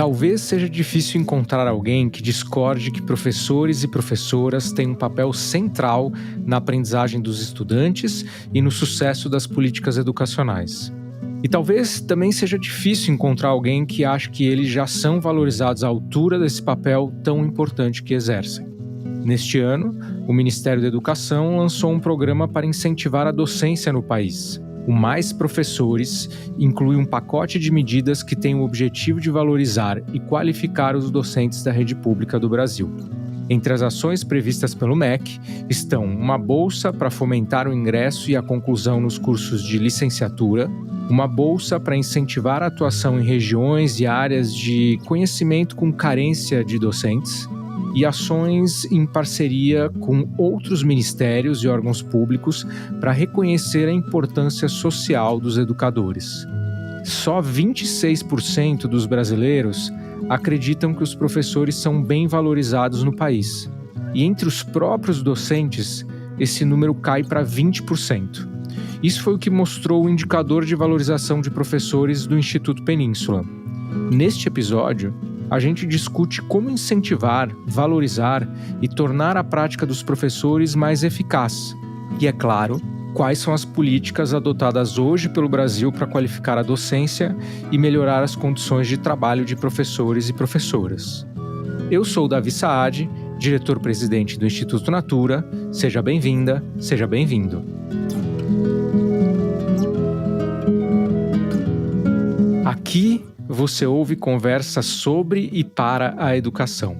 Talvez seja difícil encontrar alguém que discorde que professores e professoras têm um papel central na aprendizagem dos estudantes e no sucesso das políticas educacionais. E talvez também seja difícil encontrar alguém que ache que eles já são valorizados à altura desse papel tão importante que exercem. Neste ano, o Ministério da Educação lançou um programa para incentivar a docência no país. O Mais Professores inclui um pacote de medidas que tem o objetivo de valorizar e qualificar os docentes da rede pública do Brasil. Entre as ações previstas pelo MEC estão uma bolsa para fomentar o ingresso e a conclusão nos cursos de licenciatura, uma bolsa para incentivar a atuação em regiões e áreas de conhecimento com carência de docentes, e ações em parceria com outros ministérios e órgãos públicos para reconhecer a importância social dos educadores. Só 26% dos brasileiros acreditam que os professores são bem valorizados no país. E entre os próprios docentes, esse número cai para 20%. Isso foi o que mostrou o indicador de valorização de professores do Instituto Península. Neste episódio, a gente discute como incentivar, valorizar e tornar a prática dos professores mais eficaz. E, é claro, quais são as políticas adotadas hoje pelo Brasil para qualificar a docência e melhorar as condições de trabalho de professores e professoras. Eu sou Davi Saad, diretor-presidente do Instituto Natura. Seja bem-vinda, seja bem-vindo. Aqui você ouve conversas sobre e para a educação.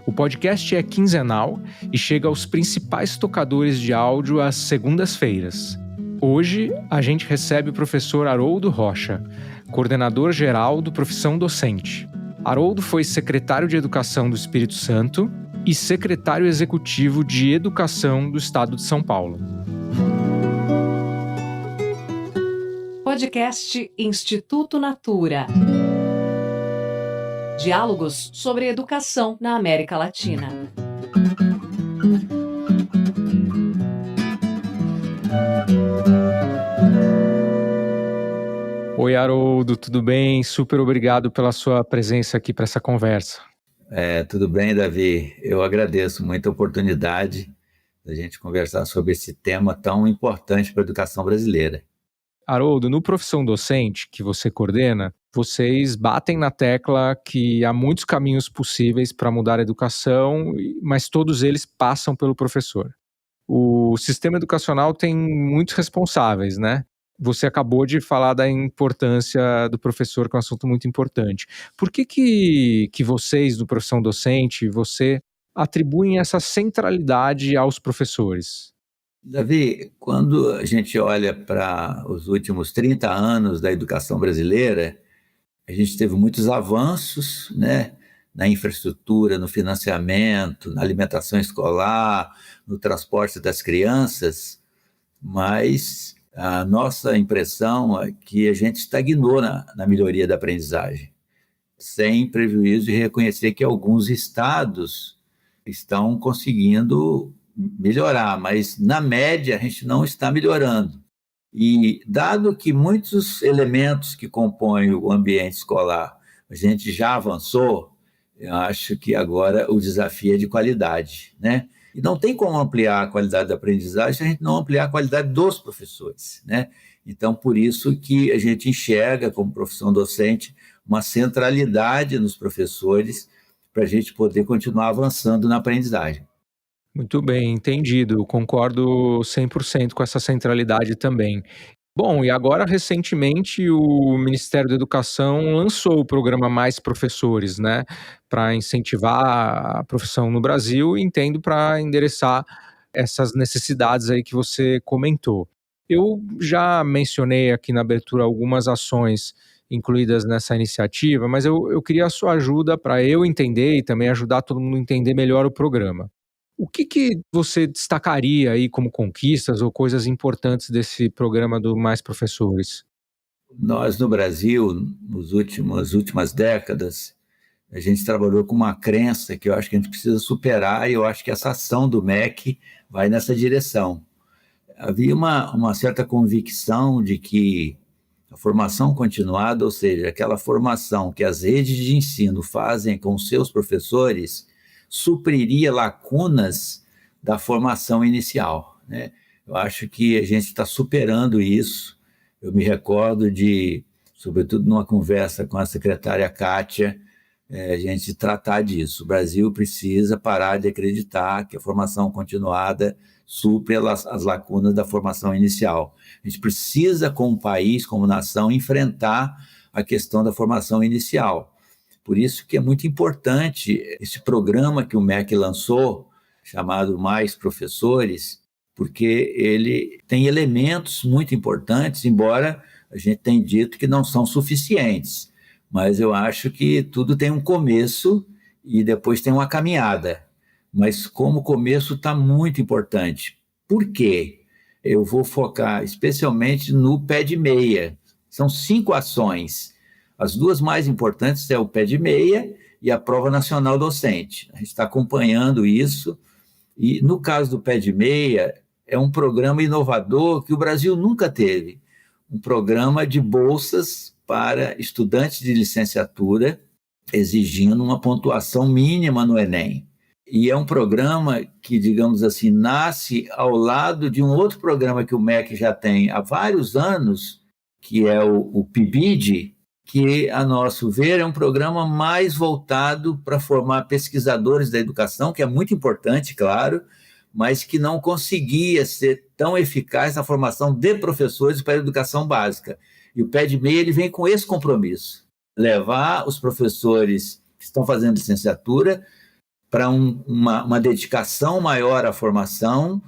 O podcast é quinzenal e chega aos principais tocadores de áudio às segundas-feiras. Hoje, a gente recebe o professor Haroldo Rocha, coordenador geral do Profissão Docente. Haroldo foi secretário de Educação do Espírito Santo e secretário executivo de Educação do Estado de São Paulo. Podcast Instituto Natura. Diálogos sobre educação na América Latina. Oi, Haroldo, tudo bem? Super obrigado pela sua presença aqui para essa conversa. Tudo bem, Davi. Eu agradeço muito a oportunidade da gente conversar sobre esse tema tão importante para a educação brasileira. Haroldo, no Profissão Docente, que você coordena, vocês batem na tecla que há muitos caminhos possíveis para mudar a educação, mas todos eles passam pelo professor. O sistema educacional tem muitos responsáveis, né? Você acabou de falar da importância do professor, que é um assunto muito importante. Por que vocês, do Profissão Docente, você atribuem essa centralidade aos professores? Davi, quando a gente olha para os últimos 30 anos da educação brasileira, a gente teve muitos avanços, né, na infraestrutura, no financiamento, na alimentação escolar, no transporte das crianças, mas a nossa impressão é que a gente estagnou na melhoria da aprendizagem, sem prejuízo de reconhecer que alguns estados estão conseguindo melhorar, mas na média a gente não está melhorando. E dado que muitos elementos que compõem o ambiente escolar a gente já avançou, eu acho que agora o desafio é de qualidade, né? E não tem como ampliar a qualidade da aprendizagem se a gente não ampliar a qualidade dos professores, né? Então, por isso que a gente enxerga como profissão docente uma centralidade nos professores para a gente poder continuar avançando na aprendizagem. Muito bem, entendido. Eu concordo 100% com essa centralidade também. Bom, e agora recentemente o Ministério da Educação lançou o programa Mais Professores, né, para incentivar a profissão no Brasil e entendo para endereçar essas necessidades aí que você comentou. Eu já mencionei aqui na abertura algumas ações incluídas nessa iniciativa, mas eu queria a sua ajuda para eu entender e também ajudar todo mundo a entender melhor o programa. O que você destacaria aí como conquistas ou coisas importantes desse programa do Mais Professores? Nós, no Brasil, nas últimas décadas, a gente trabalhou com uma crença que eu acho que a gente precisa superar e eu acho que essa ação do MEC vai nessa direção. Havia uma certa convicção de que A formação continuada, ou seja, aquela formação que as redes de ensino fazem com seus professores, supriria lacunas da formação inicial, né? Eu acho que a gente está superando isso. Eu me recordo de, sobretudo numa conversa com a secretária Kátia, a gente tratar disso. O Brasil precisa parar de acreditar que a formação continuada supre as lacunas da formação inicial. A gente precisa, como país, como nação, enfrentar a questão da formação inicial. Por isso que é muito importante esse programa que o MEC lançou, chamado Mais Professores, porque ele tem elementos muito importantes, embora a gente tenha dito que não são suficientes. Mas eu acho que tudo tem um começo e depois tem uma caminhada. Mas como começo está muito importante. Por quê? Eu vou focar especialmente no pé de meia. São 5 ações. As 2 mais importantes é o pé de meia e a prova nacional docente. A gente está acompanhando isso. E no caso do pé de meia, é um programa inovador que o Brasil nunca teve. Um programa de bolsas para estudantes de licenciatura, exigindo uma pontuação mínima no Enem. E é um programa que, digamos assim, nasce ao lado de um outro programa que o MEC já tem há vários anos, que é o PIBID, que, a nosso ver, é um programa mais voltado para formar pesquisadores da educação, que é muito importante, claro, mas que não conseguia ser tão eficaz na formação de professores para a educação básica. E o pé de meia ele vem com esse compromisso, levar os professores que estão fazendo licenciatura para uma dedicação maior à formação,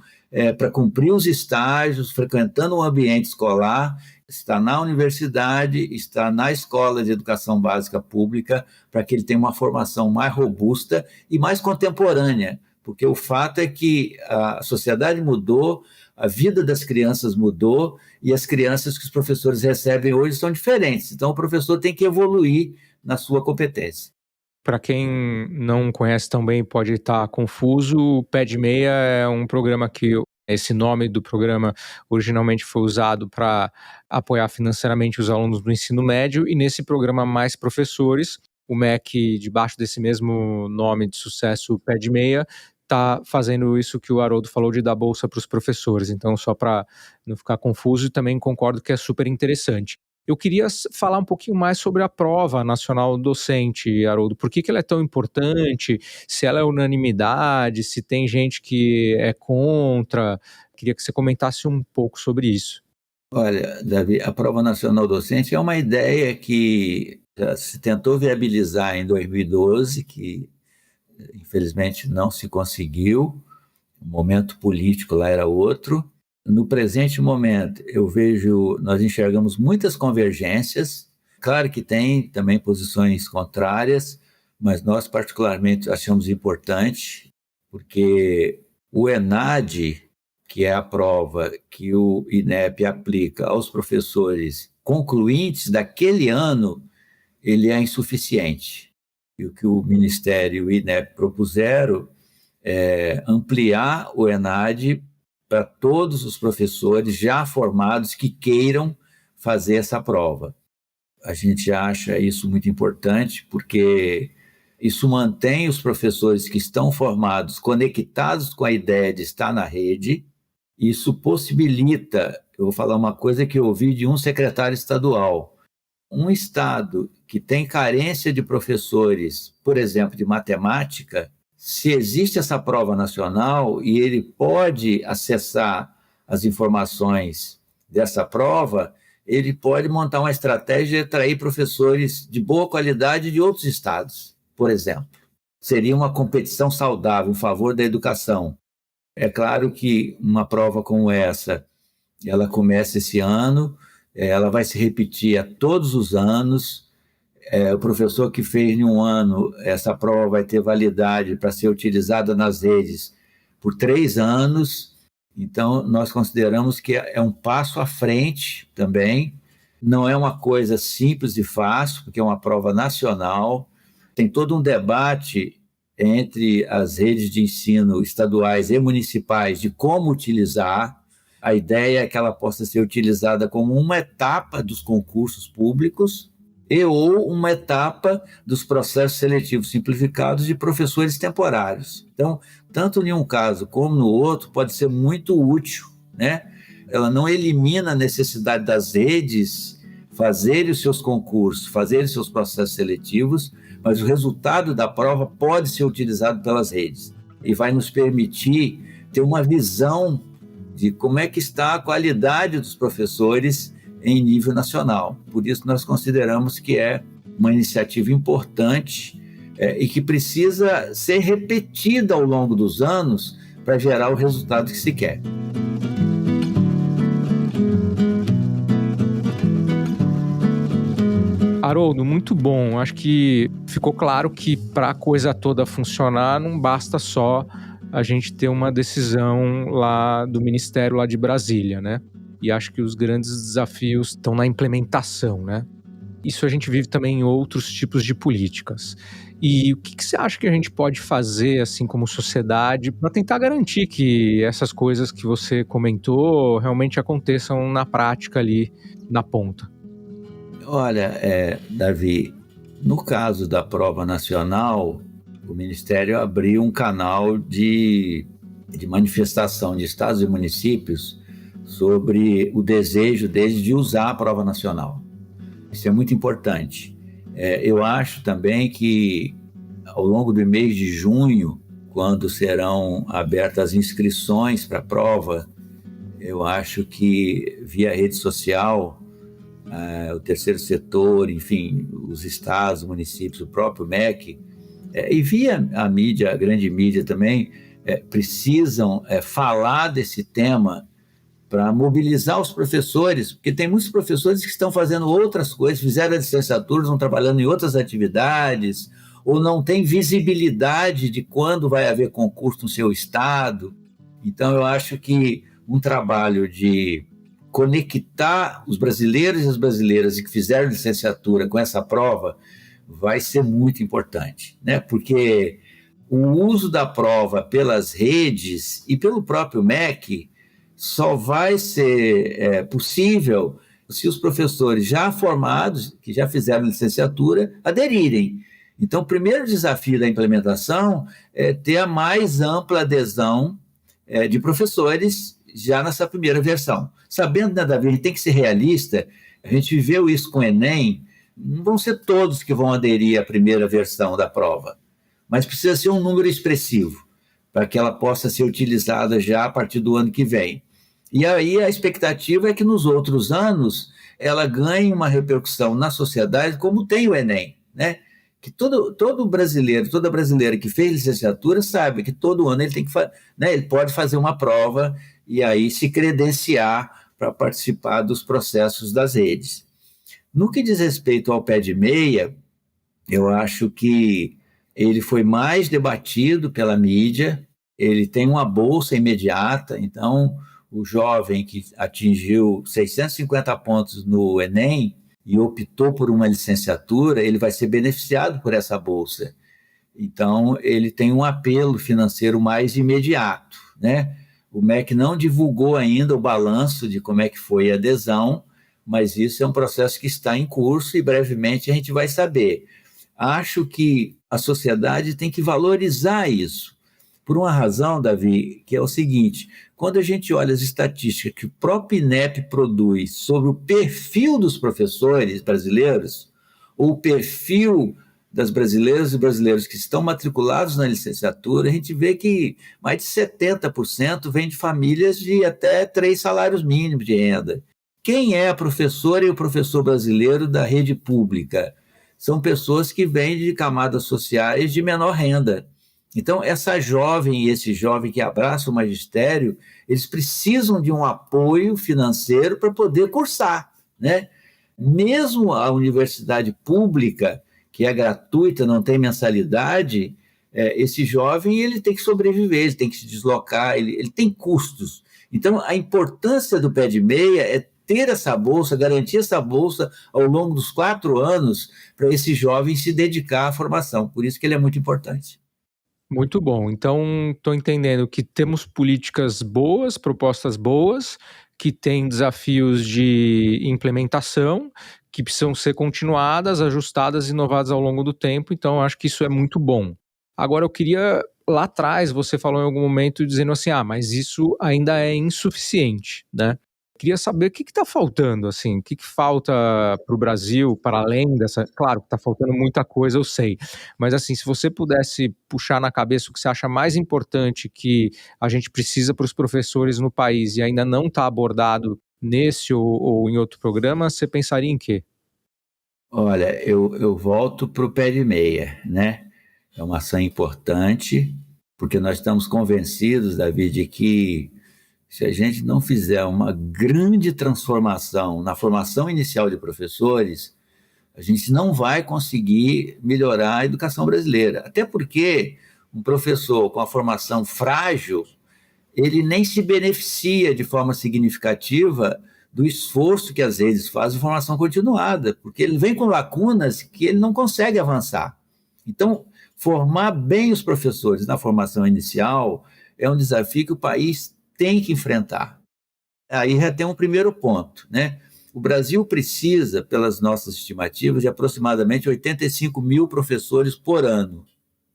para cumprir os estágios, frequentando o ambiente escolar, estar na universidade, estar na escola de educação básica pública, para que ele tenha uma formação mais robusta e mais contemporânea, porque o fato é que a sociedade mudou, a vida das crianças mudou e as crianças que os professores recebem hoje são diferentes. Então, o professor tem que evoluir na sua competência. Para quem não conhece tão bem, pode estar confuso, o Pé de Meia é um programa que esse nome do programa originalmente foi usado para apoiar financeiramente os alunos do ensino médio, e nesse programa Mais Professores, o MEC, debaixo desse mesmo nome de sucesso, Pé de Meia, está fazendo isso que o Haroldo falou de dar bolsa para os professores. Então, só para não ficar confuso, e também concordo que é super interessante. Eu queria falar um pouquinho mais sobre a prova nacional docente, Haroldo. Por que ela é tão importante? Se ela é unanimidade, se tem gente que é contra. Queria que você comentasse um pouco sobre isso. Olha, Davi, a prova nacional docente é uma ideia que já se tentou viabilizar em 2012, que infelizmente não se conseguiu. O momento político lá era outro. No presente momento, nós enxergamos muitas convergências. Claro que tem também posições contrárias, mas nós particularmente achamos importante, porque o ENAD, que é a prova que o INEP aplica aos professores concluintes daquele ano, ele é insuficiente. E o que o Ministério e o INEP propuseram é ampliar o ENAD para todos os professores já formados que queiram fazer essa prova. A gente acha isso muito importante, porque isso mantém os professores que estão formados conectados com a ideia de estar na rede. Isso possibilita, eu vou falar uma coisa que eu ouvi de um secretário estadual, um estado que tem carência de professores, por exemplo, de matemática, se existe essa prova nacional e ele pode acessar as informações dessa prova, ele pode montar uma estratégia de atrair professores de boa qualidade de outros estados, por exemplo. Seria uma competição saudável em favor da educação. É claro que uma prova como essa, ela começa esse ano, ela vai se repetir a todos os anos. O professor que fez em um ano essa prova vai ter validade para ser utilizada nas redes por 3 anos. Então, nós consideramos que é um passo à frente também. Não é uma coisa simples e fácil, porque é uma prova nacional. Tem todo um debate entre as redes de ensino estaduais e municipais de como utilizar. A ideia é que ela possa ser utilizada como uma etapa dos concursos públicos ou uma etapa dos processos seletivos simplificados de professores temporários. Então, tanto em um caso como no outro, pode ser muito útil, né? Ela não elimina a necessidade das redes fazerem os seus concursos, fazerem os seus processos seletivos, mas o resultado da prova pode ser utilizado pelas redes e vai nos permitir ter uma visão de como é que está a qualidade dos professores em nível nacional. Por isso, nós consideramos que é uma iniciativa importante e que precisa ser repetida ao longo dos anos para gerar o resultado que se quer. Haroldo, muito bom. Acho que ficou claro que para a coisa toda funcionar, não basta só a gente ter uma decisão lá do Ministério lá de Brasília, né? E acho que os grandes desafios estão na implementação, né? Isso a gente vive também em outros tipos de políticas. E o que você acha que a gente pode fazer, assim, como sociedade, para tentar garantir que essas coisas que você comentou realmente aconteçam na prática ali, na ponta? Olha, Davi, no caso da prova nacional, o Ministério abriu um canal de manifestação de estados e municípios sobre o desejo deles de usar a prova nacional. Isso é muito importante. Eu acho também que, ao longo do mês de junho, quando serão abertas as inscrições para a prova, eu acho que, via rede social, o terceiro setor, enfim, os estados, os municípios, o próprio MEC, e via a mídia, a grande mídia também, precisam falar desse tema para mobilizar os professores, porque tem muitos professores que estão fazendo outras coisas, fizeram a licenciatura, estão trabalhando em outras atividades, ou não têm visibilidade de quando vai haver concurso no seu estado. Então, eu acho que um trabalho de conectar os brasileiros e as brasileiras que fizeram licenciatura com essa prova vai ser muito importante, né? Porque o uso da prova pelas redes e pelo próprio MEC só vai ser possível se os professores já formados, que já fizeram licenciatura, aderirem. Então, o primeiro desafio da implementação é ter a mais ampla adesão de professores já nessa primeira versão. Sabendo, né, Davi, a gente tem que ser realista, a gente viveu isso com o Enem, não vão ser todos que vão aderir à primeira versão da prova, mas precisa ser um número expressivo, para que ela possa ser utilizada já a partir do ano que vem. E aí a expectativa é que nos outros anos ela ganhe uma repercussão na sociedade, como tem o Enem, né? Que todo brasileiro, toda brasileira que fez licenciatura sabe que todo ano ele tem que ele pode fazer uma prova e aí se credenciar para participar dos processos das redes. No que diz respeito ao pé de meia, eu acho que ele foi mais debatido pela mídia, ele tem uma bolsa imediata, então o jovem que atingiu 650 pontos no Enem e optou por uma licenciatura, ele vai ser beneficiado por essa bolsa. Então, ele tem um apelo financeiro mais imediato, né? O MEC não divulgou ainda o balanço de como é que foi a adesão, mas isso é um processo que está em curso e brevemente a gente vai saber. Acho que a sociedade tem que valorizar isso, por uma razão, Davi, que é o seguinte: quando a gente olha as estatísticas que o próprio INEP produz sobre o perfil dos professores brasileiros, ou o perfil das brasileiras e brasileiros que estão matriculados na licenciatura, a gente vê que mais de 70% vem de famílias de até 3 salários mínimos de renda. Quem é a professora e o professor brasileiro da rede pública? São pessoas que vêm de camadas sociais de menor renda. Então, essa jovem e esse jovem que abraça o magistério, eles precisam de um apoio financeiro para poder cursar, né? Mesmo a universidade pública, que é gratuita, não tem mensalidade, esse jovem ele tem que sobreviver, ele tem que se deslocar, ele tem custos. Então, a importância do pé de meia é ter essa bolsa, garantir essa bolsa ao longo dos 4 anos para esse jovem se dedicar à formação. Por isso que ele é muito importante. Muito bom. Então, estou entendendo que temos políticas boas, propostas boas, que têm desafios de implementação, que precisam ser continuadas, ajustadas e inovadas ao longo do tempo. Então, acho que isso é muito bom. Agora, eu queria, lá atrás, você falou em algum momento dizendo assim, mas isso ainda é insuficiente, né? Queria saber o que está faltando, assim, o que falta para o Brasil, para além dessa. Claro que está faltando muita coisa, eu sei. Mas, assim, se você pudesse puxar na cabeça o que você acha mais importante que a gente precisa para os professores no país e ainda não está abordado nesse ou em outro programa, você pensaria em quê? Olha, eu volto para o pé de meia, né? É uma ação importante, porque nós estamos convencidos, Davi, de que se a gente não fizer uma grande transformação na formação inicial de professores, a gente não vai conseguir melhorar a educação brasileira. Até porque um professor com a formação frágil, ele nem se beneficia de forma significativa do esforço que às vezes faz de formação continuada, porque ele vem com lacunas que ele não consegue avançar. Então, formar bem os professores na formação inicial é um desafio que o país tem que enfrentar. Aí já tem um primeiro ponto, né? O Brasil precisa, pelas nossas estimativas, de aproximadamente 85 mil professores por ano.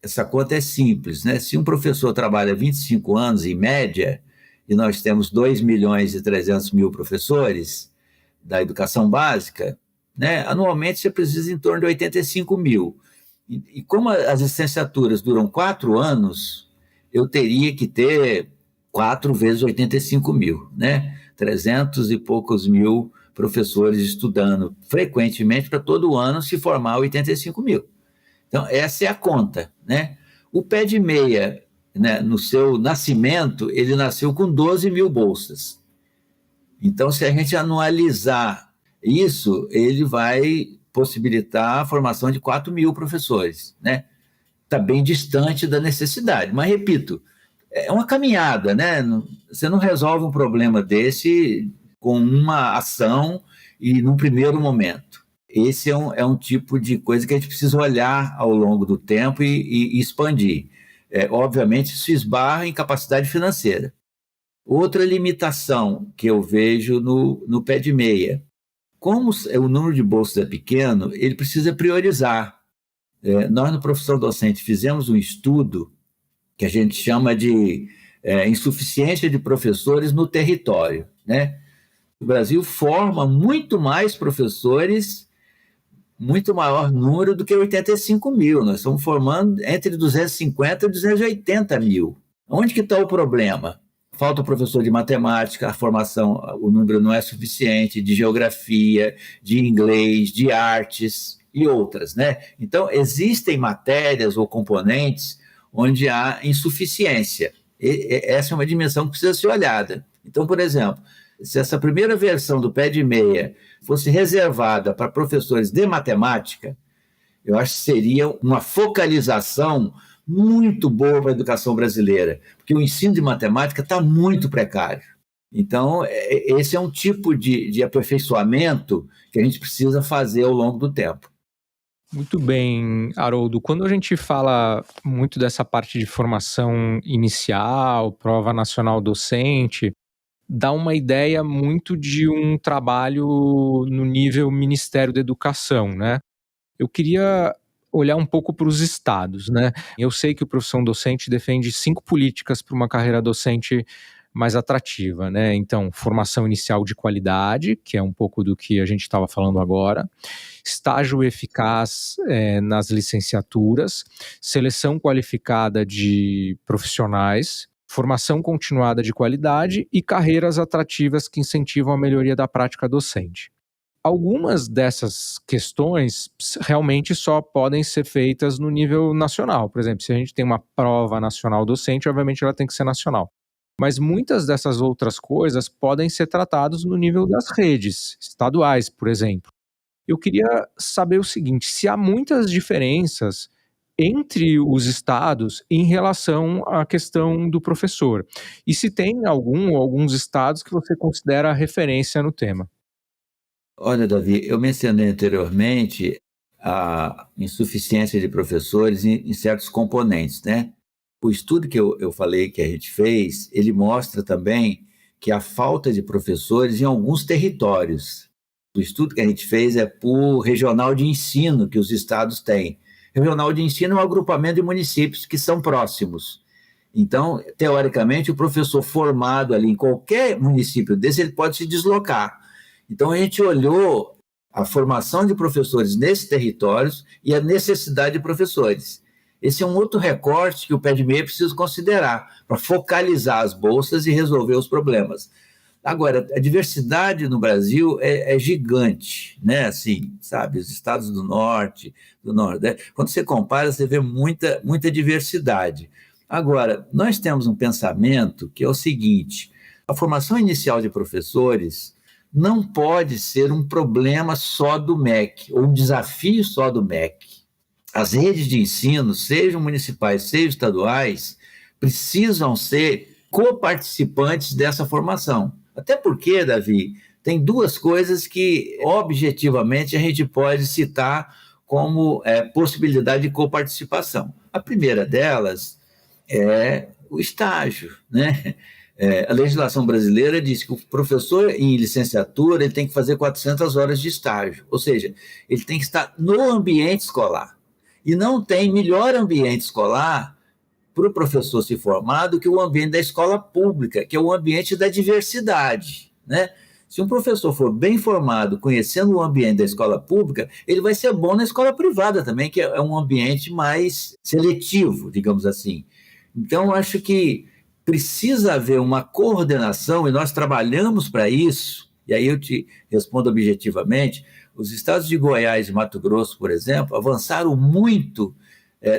Essa conta é simples, né? Se um professor trabalha 25 anos, em média, e nós temos 2 milhões e 300 mil professores da educação básica, né? Anualmente você precisa em torno de 85 mil. E como as licenciaturas duram 4 anos, eu teria que ter 4 vezes 85 mil, né? 300 e poucos mil professores estudando frequentemente para todo ano se formar 85 mil. Então, essa é a conta, né? O pé de meia, né, no seu nascimento, ele nasceu com 12 mil bolsas. Então, se a gente anualizar isso, ele vai possibilitar a formação de 4 mil professores, né? Está bem distante da necessidade. Mas, repito, é uma caminhada, né? Você não resolve um problema desse com uma ação e num primeiro momento. Esse é um tipo de coisa que a gente precisa olhar ao longo do tempo e expandir. Obviamente, isso esbarra em capacidade financeira. Outra limitação que eu vejo no pé de meia, como o número de bolsas é pequeno, ele precisa priorizar. Nós, no Profissão Docente, fizemos um estudo que a gente chama de insuficiência de professores no território, né? O Brasil forma muito mais professores, muito maior número do que 85 mil. Nós estamos formando entre 250 e 280 mil. Onde que está o problema? Falta professor de matemática, a formação, o número não é suficiente, de geografia, de inglês, de artes e outras, né? Então, existem matérias ou componentes onde há insuficiência. Essa é uma dimensão que precisa ser olhada. Então, por exemplo, se essa primeira versão do pé de meia fosse reservada para professores de matemática, eu acho que seria uma focalização muito boa para a educação brasileira, porque o ensino de matemática está muito precário. Então, esse é um tipo de aperfeiçoamento que a gente precisa fazer ao longo do tempo. Muito bem, Haroldo. Quando a gente fala muito dessa parte de formação inicial, prova nacional docente, dá uma ideia muito de um trabalho no nível Ministério da Educação, né? Eu queria olhar um pouco para os estados, né? Eu sei que o Profissão Docente defende 5 políticas para uma carreira docente mais atrativa, né? Então, formação inicial de qualidade, que é um pouco do que a gente estava falando agora, estágio eficaz nas licenciaturas, seleção qualificada de profissionais, formação continuada de qualidade e carreiras atrativas que incentivam a melhoria da prática docente. Algumas dessas questões realmente só podem ser feitas no nível nacional. Por exemplo, se a gente tem uma prova nacional docente, obviamente ela tem que ser nacional. Mas muitas dessas outras coisas podem ser tratadas no nível das redes estaduais, por exemplo. Eu queria saber o seguinte: se há muitas diferenças entre os estados em relação à questão do professor, e se tem alguns estados que você considera referência no tema. Olha, Davi, eu mencionei anteriormente a insuficiência de professores em certos componentes, né? O estudo que eu falei que a gente fez, ele mostra também que a falta de professores em alguns territórios. O estudo que a gente fez é por regional de ensino que os estados têm. Regional de ensino é um agrupamento de municípios que são próximos. Então, teoricamente, o professor formado ali em qualquer município desse, ele pode se deslocar. Então, a gente olhou a formação de professores nesses territórios e a necessidade de professores. Esse é um outro recorte que o pé de meia precisa considerar para focalizar as bolsas e resolver os problemas. Agora, a diversidade no Brasil é gigante, né? Assim, sabe, os estados do norte, do nordeste, quando você compara, você vê muita diversidade. Agora, nós temos um pensamento que é o seguinte: a formação inicial de professores não pode ser um problema só do MEC, ou um desafio só do MEC. As redes de ensino, sejam municipais, sejam estaduais, precisam ser coparticipantes dessa formação. Até porque, Davi, tem duas coisas que, objetivamente, a gente pode citar como possibilidade de coparticipação. A primeira delas é o estágio, né? A legislação brasileira diz que o professor em licenciatura ele tem que fazer 400 horas de estágio, ou seja, ele tem que estar no ambiente escolar. E não tem melhor ambiente escolar para o professor se formar do que o ambiente da escola pública, que é o ambiente da diversidade, né? Se um professor for bem formado, conhecendo o ambiente da escola pública, ele vai ser bom na escola privada também, que é um ambiente mais seletivo, digamos assim. Então, acho que precisa haver uma coordenação, e nós trabalhamos para isso, e aí eu te respondo objetivamente. Os estados de Goiás e Mato Grosso, por exemplo, avançaram muito,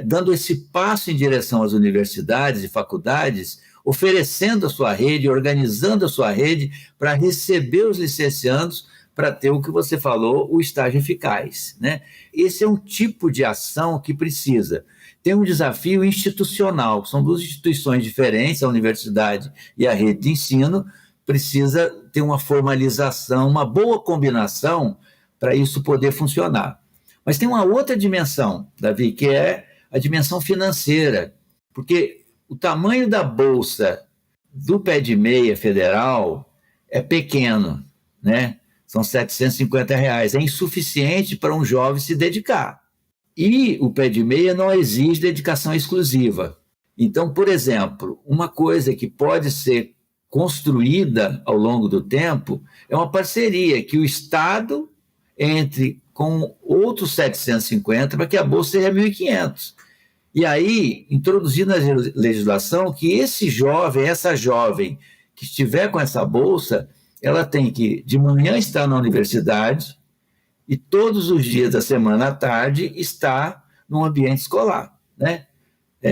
dando esse passo em direção às universidades e faculdades, oferecendo a sua rede, organizando a sua rede para receber os licenciandos, para ter o que você falou, o estágio eficaz, né? Esse é um tipo de ação que precisa. Tem um desafio institucional, são duas instituições diferentes, a universidade e a rede de ensino, precisa ter uma formalização, uma boa combinação para isso poder funcionar. Mas tem uma outra dimensão, Davi, que é a dimensão financeira, porque o tamanho da bolsa do pé de meia federal é pequeno, né? São R$750, é insuficiente para um jovem se dedicar. E o pé de meia não exige dedicação exclusiva. Então, por exemplo, uma coisa que pode ser construída ao longo do tempo é uma parceria que o Estado entre com outros 750 para que a bolsa seja 1.500. E aí, introduzir na legislação que esse jovem, essa jovem que estiver com essa bolsa, ela tem que, de manhã, estar na universidade e todos os dias da semana à tarde estar no ambiente escolar, né?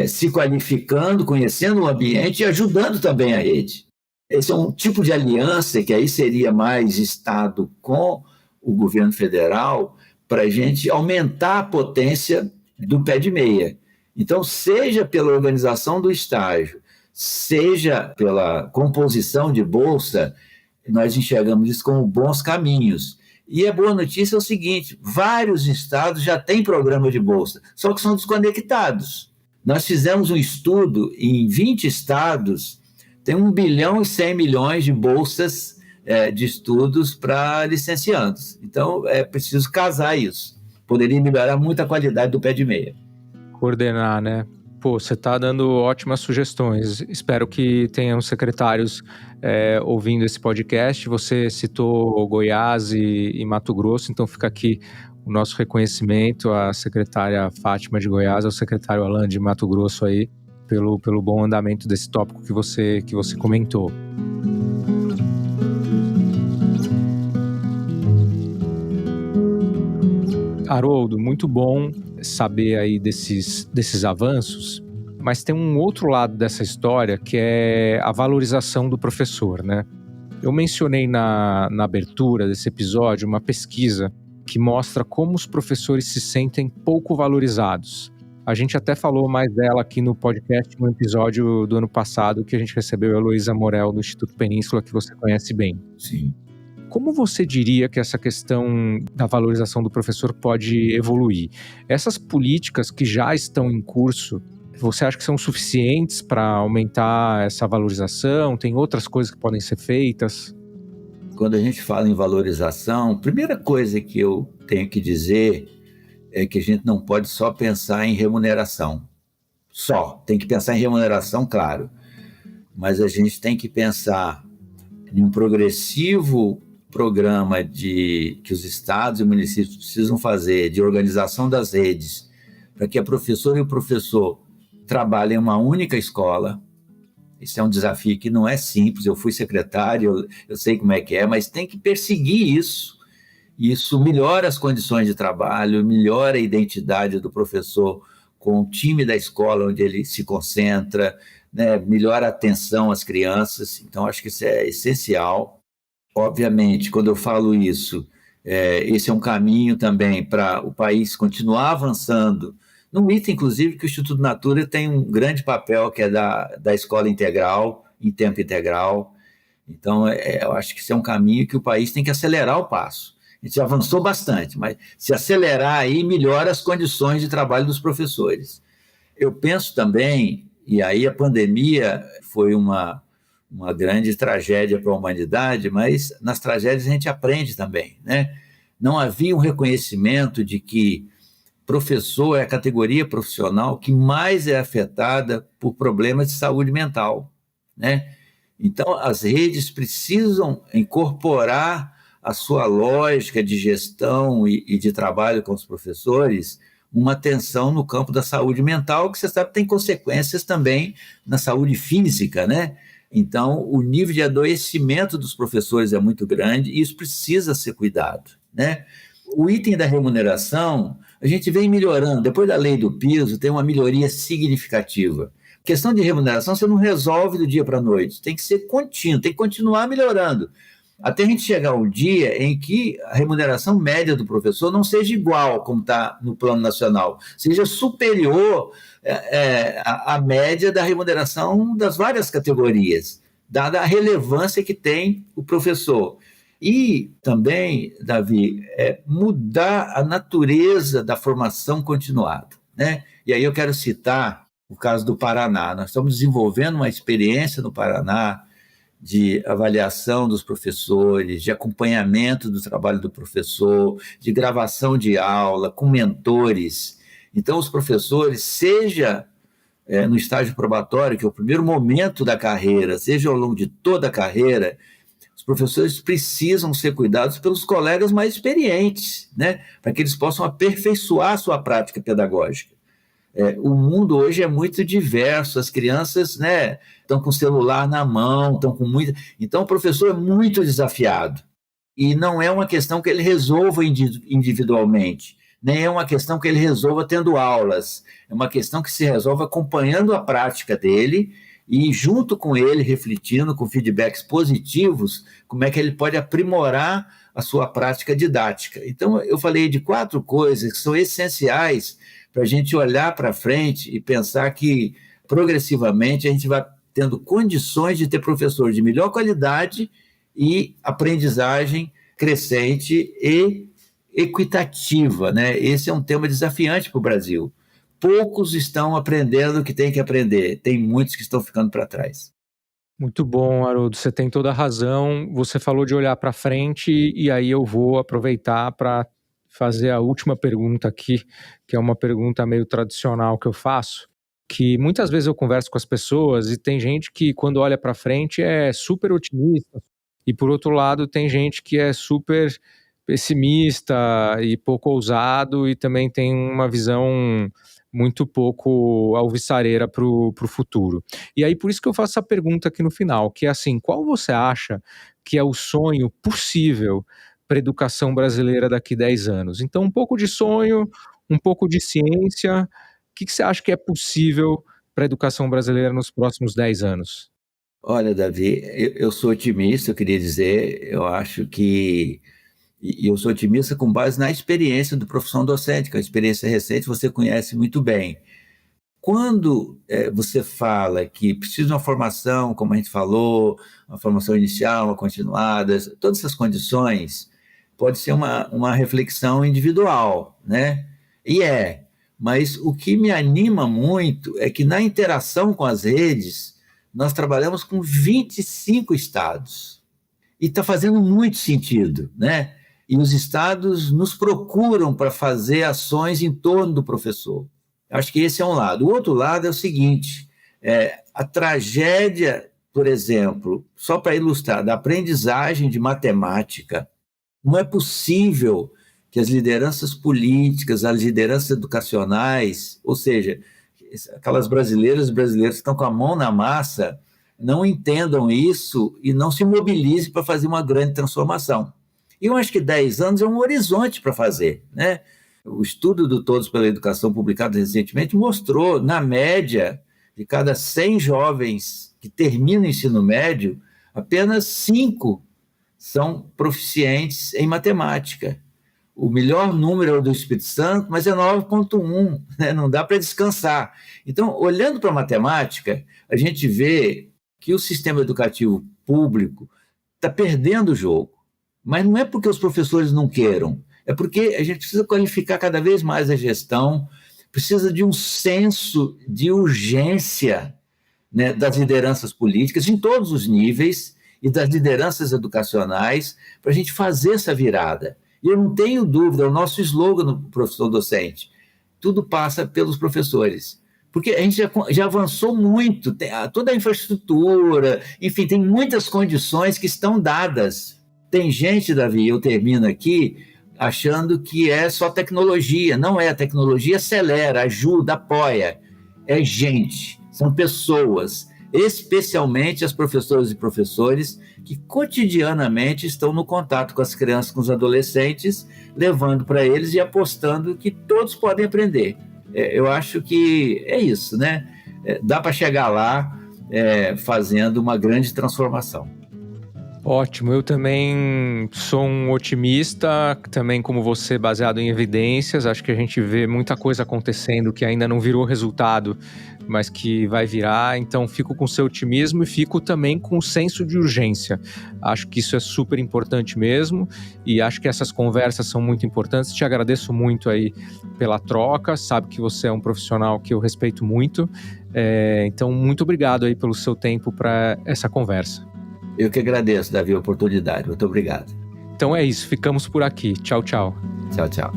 Se qualificando, conhecendo o ambiente e ajudando também a rede. Esse é um tipo de aliança que aí seria mais Estado com o governo federal para a gente aumentar a potência do pé de meia. Então, seja pela organização do estágio, seja pela composição de bolsa, nós enxergamos isso como bons caminhos. E a boa notícia é o seguinte: vários estados já têm programa de bolsa, só que são desconectados. Nós fizemos um estudo em 20 estados, tem 1 bilhão e 100 milhões de bolsas de estudos para licenciandos. Então, é preciso casar isso. Poderia melhorar muito a qualidade do pé de meia. Coordenar, né? Pô, você está dando ótimas sugestões. Espero que tenham secretários ouvindo esse podcast. Você citou Goiás e Mato Grosso, então fica aqui o nosso reconhecimento à secretária Fátima de Goiás, ao secretário Alan de Mato Grosso aí, pelo bom andamento desse tópico que você comentou. Haroldo, muito bom saber aí desses avanços, mas tem um outro lado dessa história que é a valorização do professor, né? Eu mencionei na abertura desse episódio uma pesquisa que mostra como os professores se sentem pouco valorizados. A gente até falou mais dela aqui no podcast, no episódio do ano passado, que a gente recebeu a Heloísa Morel, do Instituto Península, que você conhece bem. Sim. Como você diria que essa questão da valorização do professor pode evoluir? Essas políticas que já estão em curso Você acha que são suficientes para aumentar essa valorização? Tem outras coisas que podem ser feitas? Quando a gente fala em valorização, a primeira coisa que eu tenho que dizer é que a gente não pode só pensar em remuneração. Só. Tem que pensar em remuneração, claro. Mas a gente tem que pensar em um progressivo programa que os estados e municípios precisam fazer de organização das redes para que a professora e o professor trabalhem em uma única escola. Isso é um desafio que não é simples. Eu fui secretário, eu sei como é que é, mas tem que perseguir isso. Isso melhora as condições de trabalho, melhora a identidade do professor com o time da escola onde ele se concentra, né? Melhora a atenção às crianças. Então, acho que isso é essencial. Obviamente, quando eu falo isso, esse é um caminho também para o país continuar avançando. Num item, inclusive, que o Instituto Natura tem um grande papel, que é da escola integral, em tempo integral. Então, eu acho que esse é um caminho que o país tem que acelerar o passo. A gente já avançou bastante, mas se acelerar aí, melhora as condições de trabalho dos professores. Eu penso também, e aí a pandemia foi uma grande tragédia para a humanidade, mas nas tragédias a gente aprende também, né? Não havia um reconhecimento de que professor é a categoria profissional que mais é afetada por problemas de saúde mental, né? Então, as redes precisam incorporar a sua lógica de gestão e de trabalho com os professores, uma atenção no campo da saúde mental, que você sabe tem consequências também na saúde física, né? Então, o nível de adoecimento dos professores é muito grande e isso precisa ser cuidado, né? O item da remuneração, a gente vem melhorando. Depois da lei do piso, tem uma melhoria significativa. A questão de remuneração você não resolve do dia para a noite, tem que ser contínuo, tem que continuar melhorando. Até a gente chegar um dia em que a remuneração média do professor não seja igual, como está no plano nacional, seja superior à média da remuneração das várias categorias, dada a relevância que tem o professor. E também, Davi, mudar a natureza da formação continuada, né? E aí eu quero citar o caso do Paraná. Nós estamos desenvolvendo uma experiência no Paraná de avaliação dos professores, de acompanhamento do trabalho do professor, de gravação de aula, com mentores. Então, os professores, seja no estágio probatório, que é o primeiro momento da carreira, seja ao longo de toda a carreira, os professores precisam ser cuidados pelos colegas mais experientes, né? Para que eles possam aperfeiçoar a sua prática pedagógica. O mundo hoje é muito diverso, as crianças, né, estão com o celular na mão, estão com muita... Então, o professor é muito desafiado. E não é uma questão que ele resolva individualmente, nem é uma questão que ele resolva tendo aulas. É uma questão que se resolve acompanhando a prática dele e, junto com ele, refletindo com feedbacks positivos, como é que ele pode aprimorar a sua prática didática. Então, eu falei de 4 coisas que são essenciais para a gente olhar para frente e pensar que, progressivamente, a gente vai tendo condições de ter professores de melhor qualidade e aprendizagem crescente e equitativa, né? Esse é um tema desafiante para o Brasil. Poucos estão aprendendo o que tem que aprender, tem muitos que estão ficando para trás. Muito bom, Haroldo, você tem toda a razão. Você falou de olhar para frente e aí eu vou aproveitar para fazer a última pergunta aqui, que é uma pergunta meio tradicional que eu faço, que muitas vezes eu converso com as pessoas e tem gente que quando olha para frente é super otimista e por outro lado tem gente que é super pessimista e pouco ousado e também tem uma visão muito pouco alvissareira para o futuro. E aí por isso que eu faço essa pergunta aqui no final, que é assim, qual você acha que é o sonho possível para a educação brasileira daqui 10 anos? Então um pouco de sonho, um pouco de ciência, o que você acha que é possível para a educação brasileira nos próximos 10 anos? Olha, Davi, eu sou otimista, eu queria dizer, eu acho que... E eu sou otimista com base na experiência do profissão docente, que é uma experiência recente, você conhece muito bem. Quando você fala que precisa de uma formação, como a gente falou, uma formação inicial, uma continuada, todas essas condições, pode ser uma reflexão individual, né? Mas o que me anima muito é que na interação com as redes, nós trabalhamos com 25 estados. E está fazendo muito sentido, né? E os estados nos procuram para fazer ações em torno do professor. Acho que esse é um lado. O outro lado é o seguinte, a tragédia, por exemplo, só para ilustrar, da aprendizagem de matemática, não é possível que as lideranças políticas, as lideranças educacionais, ou seja, aquelas brasileiras e brasileiros que estão com a mão na massa, não entendam isso e não se mobilizem para fazer uma grande transformação. E eu acho que 10 anos é um horizonte para fazer, né? O estudo do Todos pela Educação, publicado recentemente, mostrou, na média, de cada 100 jovens que terminam o ensino médio, apenas 5 são proficientes em matemática. O melhor número é o do Espírito Santo, mas é 9,1, né? Não dá para descansar. Então, olhando para a matemática, a gente vê que o sistema educativo público está perdendo o jogo. Mas não é porque os professores não queiram, é porque a gente precisa qualificar cada vez mais a gestão, precisa de um senso de urgência, né, das lideranças políticas em todos os níveis e das lideranças educacionais para a gente fazer essa virada. E eu não tenho dúvida, o nosso slogan no professor docente, tudo passa pelos professores. Porque a gente já avançou muito, toda a infraestrutura, enfim, tem muitas condições que estão dadas. Tem gente, Davi, eu termino aqui, achando que é só tecnologia. Não é, a tecnologia acelera, ajuda, apoia. É gente, são pessoas, especialmente as professoras e professores que cotidianamente estão no contato com as crianças, com os adolescentes, levando para eles e apostando que todos podem aprender. Eu acho que é isso, né? Dá para chegar lá fazendo uma grande transformação. Ótimo, eu também sou um otimista, também como você, baseado em evidências. Acho que a gente vê muita coisa acontecendo que ainda não virou resultado, mas que vai virar. Então fico com seu otimismo e fico também com o senso de urgência. Acho que isso é super importante mesmo e acho que essas conversas são muito importantes. Te agradeço muito aí pela troca, sabe que você é um profissional que eu respeito muito. Então muito obrigado aí pelo seu tempo para essa conversa. Eu que agradeço, Davi, a oportunidade. Muito obrigado. Então é isso, ficamos por aqui. Tchau, tchau. Tchau, tchau.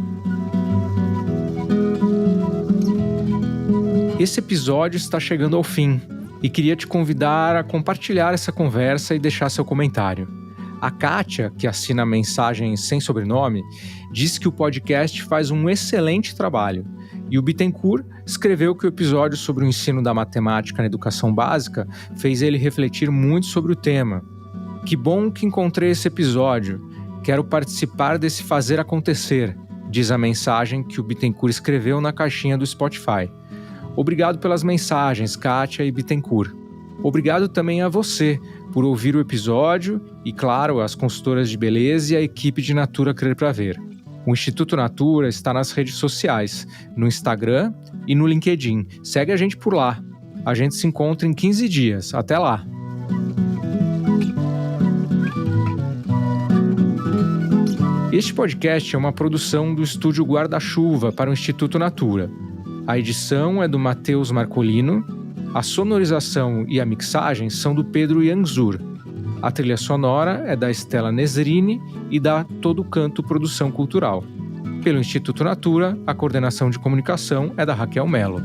Esse episódio está chegando ao fim e queria te convidar a compartilhar essa conversa e deixar seu comentário. A Kátia, que assina a mensagem sem sobrenome, disse que o podcast faz um excelente trabalho. E o Bittencourt escreveu que o episódio sobre o ensino da matemática na educação básica fez ele refletir muito sobre o tema. Que bom que encontrei esse episódio. Quero participar desse fazer acontecer, diz a mensagem que o Bittencourt escreveu na caixinha do Spotify. Obrigado pelas mensagens, Kátia e Bittencourt. Obrigado também a você por ouvir o episódio e, claro, as consultoras de beleza e a equipe de Natura Crer Pra Ver. O Instituto Natura está nas redes sociais, no Instagram e no LinkedIn. Segue a gente por lá. A gente se encontra em 15 dias. Até lá! Este podcast é uma produção do Estúdio Guarda-Chuva para o Instituto Natura. A edição é do Matheus Marcolino, a sonorização e a mixagem são do Pedro Yanzur. A trilha sonora é da Estela Nesrini e da Todo Canto Produção Cultural. Pelo Instituto Natura, a coordenação de comunicação é da Raquel Mello.